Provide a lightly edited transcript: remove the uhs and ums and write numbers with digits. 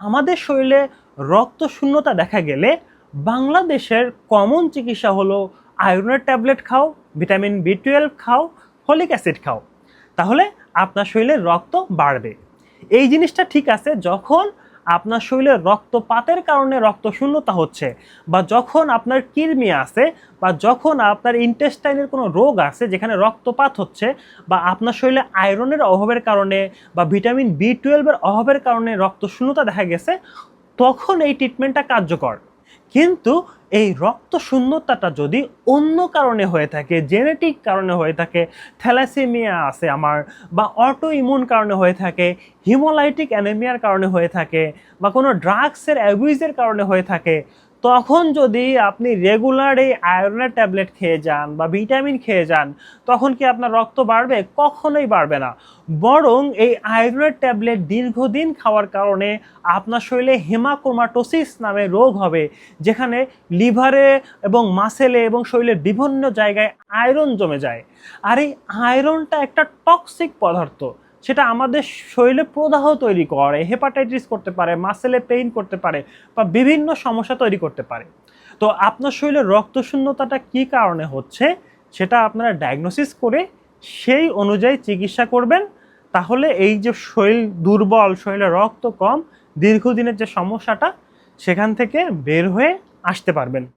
আমাদের শরীরে রক্ত শূন্যতা দেখা গেলে বাংলাদেশের কমন চিকিৎসা হলো আয়রনের ট্যাবলেট খাও, ভিটামিন বি 12 খাও, ফলিক অ্যাসিড খাও, তাহলে আপনার শরীরে রক্ত বাড়বে। এই জিনিসটা ঠিক আছে যখন আপনার শরীরে রক্তপাতের কারণে রক্ত শূন্যতা হচ্ছে, বা যখন আপনার কৃমি আছে, বা যখন আপনার ইন্টেস্টাইনের কোনো রোগ আছে যেখানে রক্তপাত হচ্ছে, বা আপনার শরীরে আয়রনের অভাবের কারণে বা ভিটামিন বি 12 অভাবের কারণে রক্ত শূন্যতা দেখা গেছে, তখন এই ট্রিটমেন্টটা কার্যকর। কিন্তু এই রক্ত শূন্যতাটা যদি অন্য কারণে হয়ে থাকে, জেনেটিক কারণে হয়ে থাকে, থ্যালাসেমিয়া আছে আমার, বা অটো ইমিউন কারণে হয়ে থাকে, হিমোলাইটিক অ্যানিমিয়ার কারণে হয়ে থাকে, বা কোনো ড্রাগসের অ্যাবিউজের কারণে হয়ে থাকে, তখন যদি আপনি রেগুলার এই আয়রনের ট্যাবলেট খেয়ে যান বা ভিটামিন খেয়ে যান, তখন কি আপনার রক্ত বাড়বে? কখনোই বাড়বে না। বরং এই আয়রনের ট্যাবলেট দীর্ঘদিন খাওয়ার কারণে আপনার শরীরে হেমাক্রোমাটোসিস নামে রোগ হবে, যেখানে লিভারে এবং মাসেলে এবং শরীরের বিভিন্ন জায়গায় আয়রন জমে যায়। আর এই আয়রনটা একটা টক্সিক পদার্থ, সেটা আমাদের শরীরে প্রদাহ তৈরি করে, হেপাটাইটিস করতে পারে, মাসেলে পেইন করতে পারে, বা বিভিন্ন সমস্যা তৈরি করতে পারে। তো আপনার শরীরে রক্তশূন্যতাটা কী কারণে হচ্ছে সেটা আপনারা ডায়াগনোসিস করে সেই অনুযায়ী চিকিৎসা করবেন। তাহলে এই যে শরীর দুর্বল, শরীরে রক্ত কম, দীর্ঘদিনের যে সমস্যাটা, সেখান থেকে বের হয়ে আসতে পারবেন।